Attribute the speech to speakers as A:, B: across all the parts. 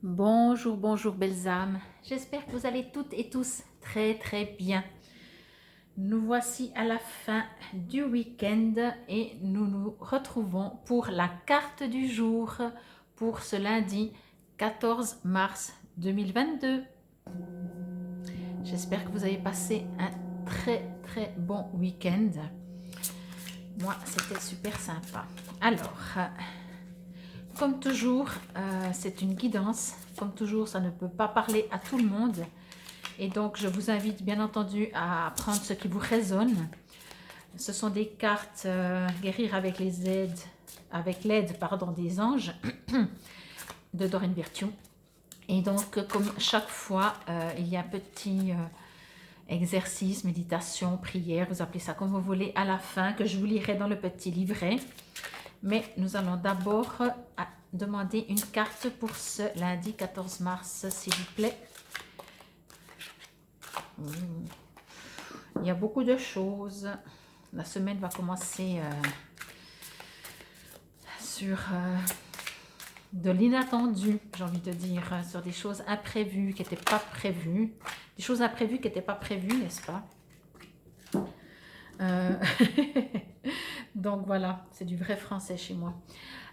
A: Bonjour, bonjour belles âmes. J'espère que vous allez toutes et tous très très bien. Nous voici à la fin du week-end et nous nous retrouvons pour la carte du jour pour ce lundi 14 mars 2022. J'espère que vous avez passé un très très bon week-end. Moi, c'était super sympa. Alors, comme toujours, c'est une guidance. Comme toujours, ça ne peut pas parler à tout le monde. Et donc, je vous invite bien entendu à prendre ce qui vous résonne. Ce sont des cartes guérir avec les aides, avec l'aide des anges de Doreen Virtue. Et donc, comme chaque fois, il y a un petit exercice, méditation, prière, vous appelez ça comme vous voulez, à la fin, que je vous lirai dans le petit livret. Mais nous allons d'abord demander une carte pour ce lundi 14 mars, s'il vous plaît. Il y a beaucoup de choses. La semaine va commencer sur de l'inattendu, j'ai envie de dire, sur des choses imprévues qui n'étaient pas prévues. Des choses imprévues qui n'étaient pas prévues, n'est-ce pas? Donc voilà, c'est du vrai français chez moi.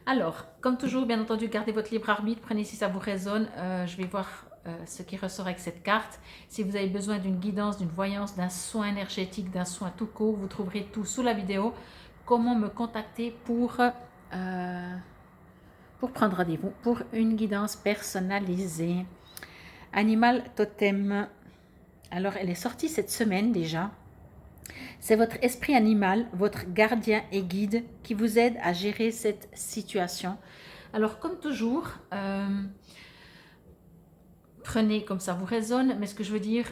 A: Alors, comme toujours, bien entendu, gardez votre libre arbitre, prenez si ça vous résonne. Je vais voir ce qui ressort avec cette carte. Si vous avez besoin d'une guidance, d'une voyance, d'un soin énergétique, d'un soin tout court, vous trouverez tout sous la vidéo. Comment me contacter pour prendre rendez-vous pour une guidance personnalisée. Animal totem. Alors, elle est sortie cette semaine déjà. C'est votre esprit animal, votre gardien et guide qui vous aide à gérer cette situation. Alors, comme toujours, prenez comme ça vous résonne, mais ce que je veux dire,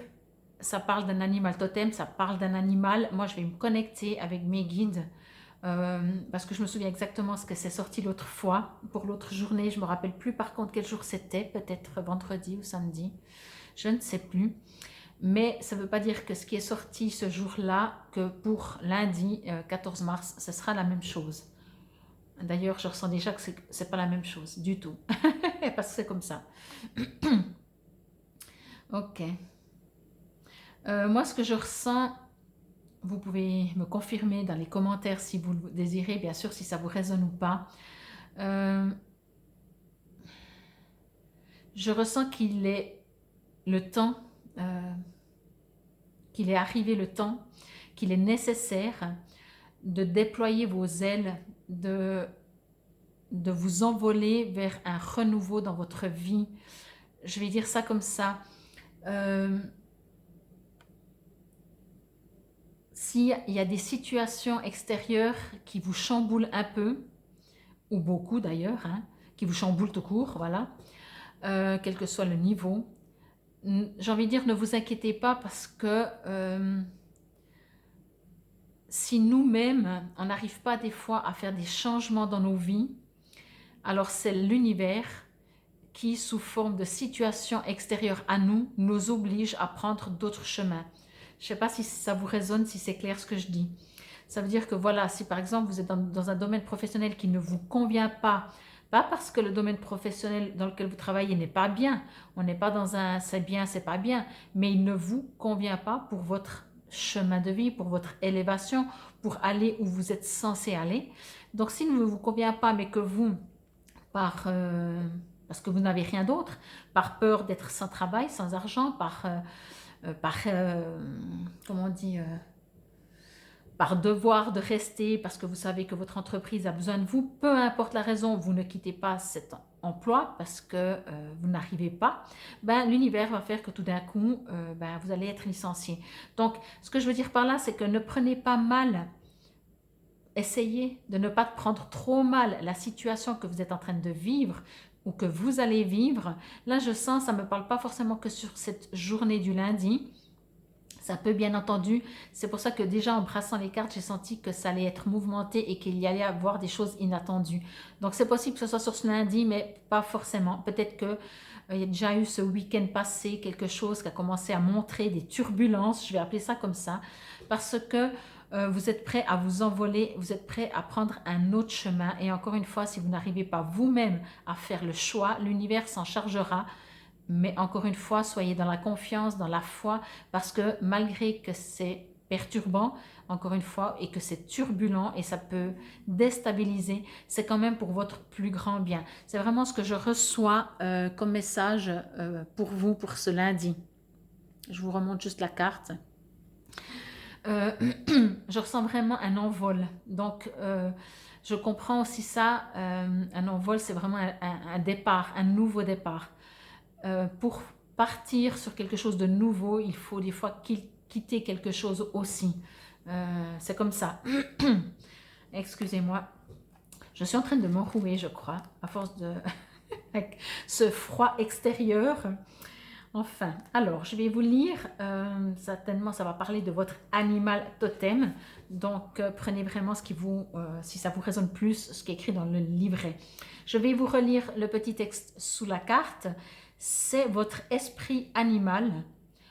A: ça parle d'un animal totem, ça parle d'un animal. Moi, je vais me connecter avec mes guides parce que je me souviens exactement ce que c'est sorti l'autre fois. Pour l'autre journée, je ne me rappelle plus par contre quel jour c'était, peut-être vendredi ou samedi, je ne sais plus. Mais ça ne veut pas dire que ce qui est sorti ce jour-là, que pour lundi 14 mars, ce sera la même chose. D'ailleurs, je ressens déjà que ce n'est pas la même chose du tout, parce que c'est comme ça. Ok. Moi, ce que je ressens, vous pouvez me confirmer dans les commentaires si vous le désirez, bien sûr, si ça vous résonne ou pas. Je ressens qu'il est le temps, qu'il est arrivé le temps, qu'il est nécessaire de déployer vos ailes, de vous envoler vers un renouveau dans votre vie. Je vais dire ça comme ça. S'il y a des situations extérieures qui vous chamboulent un peu, ou beaucoup d'ailleurs, hein, qui vous chamboulent tout court, voilà, quel que soit le niveau, j'ai envie de dire ne vous inquiétez pas parce que si nous-mêmes, on n'arrive pas des fois à faire des changements dans nos vies, alors c'est l'univers qui, sous forme de situations extérieures à nous, nous oblige à prendre d'autres chemins. Je ne sais pas si ça vous résonne, si c'est clair ce que je dis. Ça veut dire que voilà, si par exemple vous êtes dans un domaine professionnel qui ne vous convient pas parce que le domaine professionnel dans lequel vous travaillez n'est pas bien, on n'est pas dans un c'est bien, c'est pas bien, mais il ne vous convient pas pour votre chemin de vie, pour votre élévation, pour aller où vous êtes censé aller. Donc s'il ne vous convient pas, mais que vous, parce que vous n'avez rien d'autre, par peur d'être sans travail, sans argent, comment on dit, par devoir de rester, parce que vous savez que votre entreprise a besoin de vous, peu importe la raison, vous ne quittez pas cet emploi parce que vous n'arrivez pas, l'univers va faire que tout d'un coup, vous allez être licencié. Donc, ce que je veux dire par là, c'est que ne prenez pas mal, essayez de ne pas prendre trop mal la situation que vous êtes en train de vivre ou que vous allez vivre. Là, je sens, ça ne me parle pas forcément que sur cette journée du lundi. Ça peut bien entendu, c'est pour ça que déjà en brassant les cartes, j'ai senti que ça allait être mouvementé et qu'il y allait avoir des choses inattendues. Donc c'est possible que ce soit sur ce lundi, mais pas forcément. Peut-être qu'il y a déjà eu ce week-end passé quelque chose qui a commencé à montrer des turbulences, je vais appeler ça comme ça, parce que vous êtes prêt à vous envoler, vous êtes prêt à prendre un autre chemin. Et encore une fois, si vous n'arrivez pas vous-même à faire le choix, l'univers s'en chargera. Mais encore une fois, soyez dans la confiance, dans la foi, parce que malgré que c'est perturbant, encore une fois, et que c'est turbulent et ça peut déstabiliser, c'est quand même pour votre plus grand bien. C'est vraiment ce que je reçois comme message pour vous, pour ce lundi. Je vous remonte juste la carte. Je ressens vraiment un envol. Donc, je comprends aussi ça. Un envol, c'est vraiment un départ, un nouveau départ. Pour partir sur quelque chose de nouveau, il faut des fois quitter quelque chose aussi. C'est comme ça. Excusez-moi. Je suis en train de m'enrouer, je crois, à force de... avec ce froid extérieur. Enfin, alors, je vais vous lire, certainement ça va parler de votre animal totem, donc prenez vraiment ce qui vous, si ça vous résonne plus, ce qui est écrit dans le livret. Je vais vous relire le petit texte sous la carte. C'est votre esprit animal,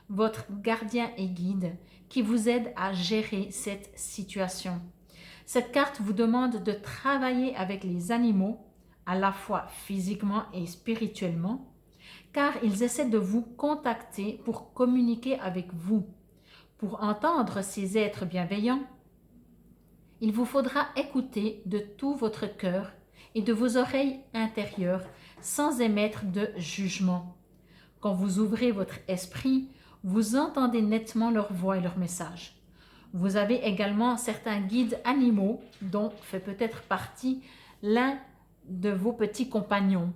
A: votre gardien et guide, qui vous aide à gérer cette situation. Cette carte vous demande de travailler avec les animaux, à la fois physiquement et spirituellement, car ils essaient de vous contacter pour communiquer avec vous. Pour entendre ces êtres bienveillants, il vous faudra écouter de tout votre cœur et de vos oreilles intérieures sans émettre de jugement. Quand vous ouvrez votre esprit, vous entendez nettement leur voix et leur message. Vous avez également certains guides animaux dont fait peut-être partie l'un de vos petits compagnons.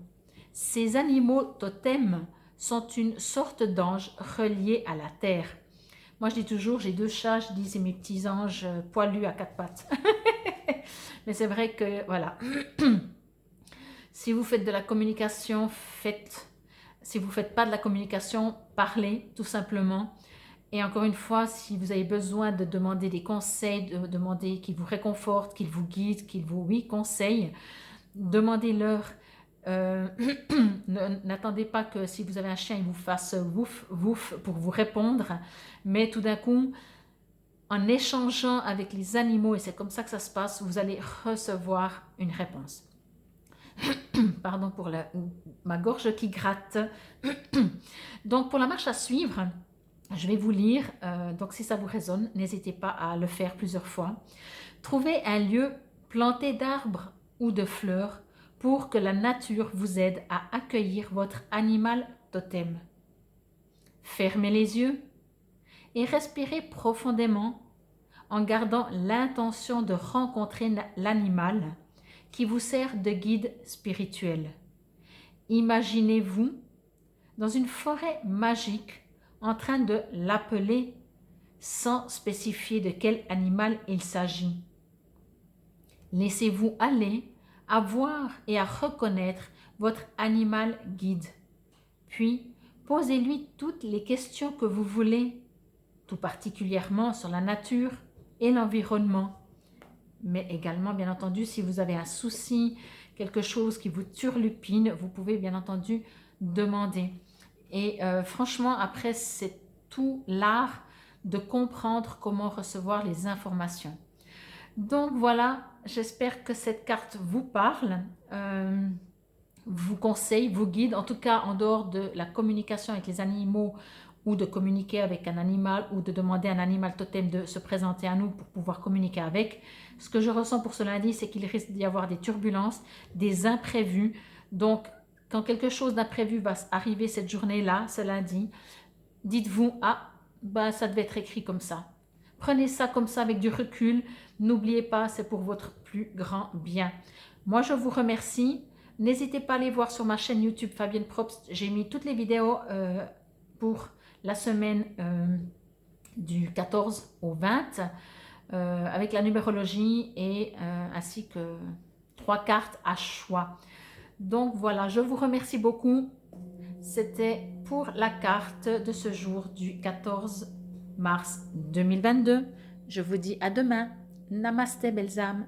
A: Ces animaux totems sont une sorte d'anges reliés à la terre. Moi, je dis toujours, j'ai 2 chats, je dis c'est mes petits anges poilus à 4 pattes. Mais c'est vrai que, voilà. Si vous faites de la communication, faites. Si vous ne faites pas de la communication, parlez tout simplement. Et encore une fois, si vous avez besoin de demander des conseils, de demander qu'ils vous réconfortent, qu'ils vous guident, qu'ils vous conseillent, demandez-leur. N'attendez pas que si vous avez un chien, il vous fasse wouf, wouf pour vous répondre. Mais tout d'un coup, en échangeant avec les animaux, et c'est comme ça que ça se passe, vous allez recevoir une réponse. Pardon pour ma gorge qui gratte. Donc, pour la marche à suivre, je vais vous lire. Donc, si ça vous résonne, n'hésitez pas à le faire plusieurs fois. Trouvez un lieu planté d'arbres ou de fleurs pour que la nature vous aide à accueillir votre animal totem. Fermez les yeux et respirez profondément en gardant l'intention de rencontrer l'animal qui vous sert de guide spirituel. Imaginez-vous dans une forêt magique en train de l'appeler sans spécifier de quel animal il s'agit. Laissez-vous aller à voir et à reconnaître votre animal guide. Puis, posez-lui toutes les questions que vous voulez, tout particulièrement sur la nature et l'environnement. Mais également, bien entendu, si vous avez un souci, quelque chose qui vous turlupine, vous pouvez bien entendu demander. Et franchement, après, c'est tout l'art de comprendre comment recevoir les informations. Donc voilà, j'espère que cette carte vous parle, vous conseille, vous guide, en tout cas en dehors de la communication avec les animaux ou de communiquer avec un animal ou de demander à un animal totem de se présenter à nous pour pouvoir communiquer avec. Ce que je ressens pour ce lundi, c'est qu'il risque d'y avoir des turbulences, des imprévus. Donc, quand quelque chose d'imprévu va arriver cette journée-là, ce lundi, dites-vous, ah, bah, ça devait être écrit comme ça. Prenez ça comme ça avec du recul. N'oubliez pas, c'est pour votre plus grand bien. Moi, je vous remercie. N'hésitez pas à aller voir sur ma chaîne YouTube Fabienne Probst. J'ai mis toutes les vidéos pour la semaine du 14 au 20 avec la numérologie et ainsi que 3 cartes à choix. Donc voilà, je vous remercie beaucoup. C'était pour la carte de ce jour du 14 mars 2022. Je vous dis à demain. Namasté, belles âmes.